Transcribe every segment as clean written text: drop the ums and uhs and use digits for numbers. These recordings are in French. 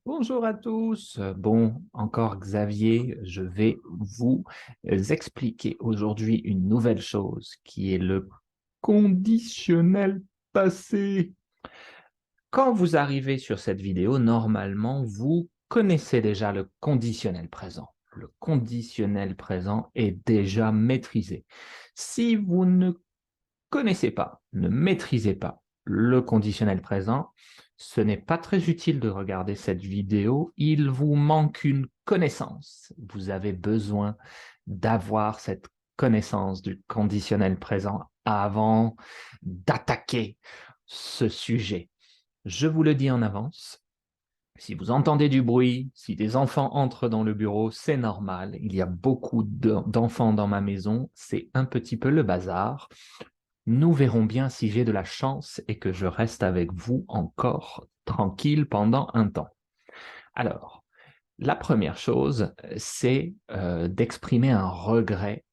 Bonjour à tous. Bon, encore Xavier, je vais vous expliquer aujourd'hui une nouvelle chose qui est le conditionnel passé. Quand vous arrivez sur cette vidéo, normalement, vous connaissez déjà le conditionnel présent. Le conditionnel présent est déjà maîtrisé. Si vous ne connaissez pas, ne maîtrisez pas le conditionnel présent, ce n'est pas très utile de regarder cette vidéo. Il vous manque une connaissance. Vous avez besoin d'avoir cette connaissance du conditionnel présent avant d'attaquer ce sujet. Je vous le dis en avance. Si vous entendez du bruit, si des enfants entrent dans le bureau, c'est normal. Il y a beaucoup d'enfants dans ma maison. C'est un petit peu le bazar. Nous verrons bien si j'ai de la chance et que je reste avec vous encore tranquille pendant un temps. Alors, la première chose, c'est d'exprimer un regret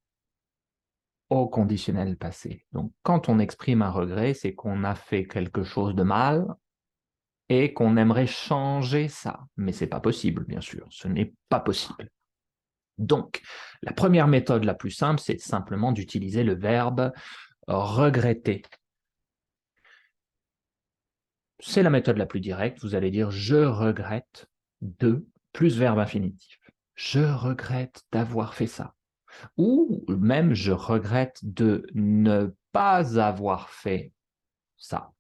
au conditionnel passé. Donc, quand on exprime un regret, c'est qu'on a fait quelque chose de mal et qu'on aimerait changer ça. Mais ce n'est pas possible, bien sûr. Ce n'est pas possible. Donc, la première méthode la plus simple, c'est simplement d'utiliser le verbe regretter. C'est la méthode la plus directe. Vous allez dire je regrette de plus verbe infinitif. Je regrette d'avoir fait ça. Ou même je regrette de ne pas avoir fait ça.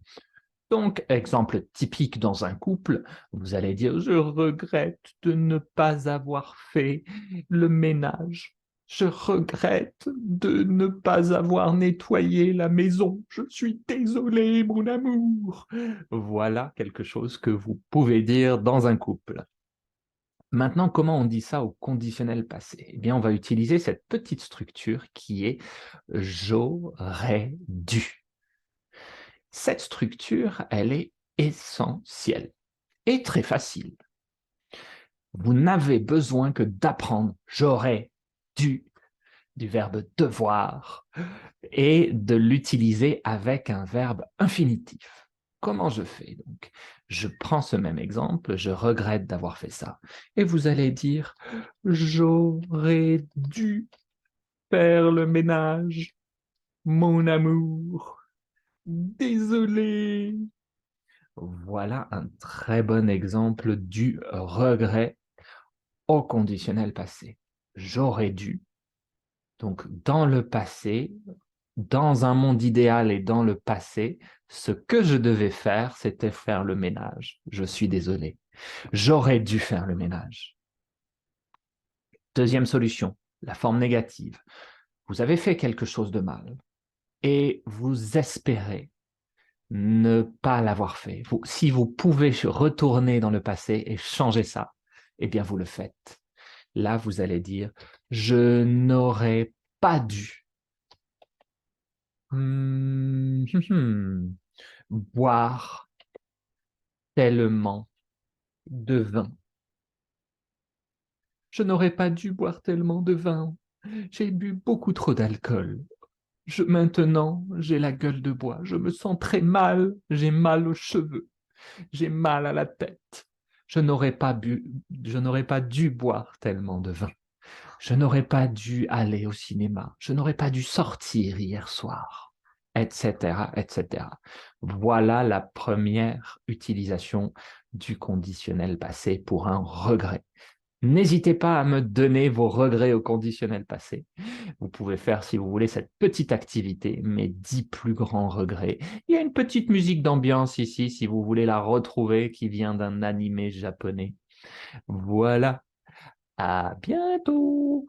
Donc, exemple typique dans un couple, vous allez dire je regrette de ne pas avoir fait le ménage. Je regrette de ne pas avoir nettoyé la maison. Je suis désolé, mon amour. Voilà quelque chose que vous pouvez dire dans un couple. Maintenant, comment on dit ça au conditionnel passé? Eh bien, on va utiliser cette petite structure qui est j'aurais dû. Cette structure, elle est essentielle et très facile. Vous n'avez besoin que d'apprendre j'aurais dû du verbe devoir et de l'utiliser avec un verbe infinitif. Comment je fais donc? Je prends ce même exemple, je regrette d'avoir fait ça. Et vous allez dire j'aurais dû faire le ménage, mon amour. Désolé. Voilà un très bon exemple du regret au conditionnel passé. J'aurais dû. Donc, dans le passé, dans un monde idéal et dans le passé, ce que je devais faire, c'était faire le ménage. Je suis désolé. J'aurais dû faire le ménage. Deuxième solution, la forme négative. Vous avez fait quelque chose de mal et vous espérez ne pas l'avoir fait. Si vous pouvez retourner dans le passé et changer ça, eh bien, vous le faites. Là, vous allez dire, je n'aurais pas dû boire tellement de vin. Je n'aurais pas dû boire tellement de vin. J'ai bu beaucoup trop d'alcool. Maintenant, j'ai la gueule de bois. Je me sens très mal. J'ai mal aux cheveux. J'ai mal à la tête. Je n'aurais pas dû boire tellement de vin. Je n'aurais pas dû aller au cinéma. Je n'aurais pas dû sortir hier soir, etc., etc. Voilà la première utilisation du conditionnel passé pour un regret. N'hésitez pas à me donner vos regrets au conditionnel passé. Vous pouvez faire, si vous voulez, cette petite activité, mes 10 plus grands regrets. Il y a une petite musique d'ambiance ici, si vous voulez la retrouver, qui vient d'un animé japonais. Voilà, à bientôt!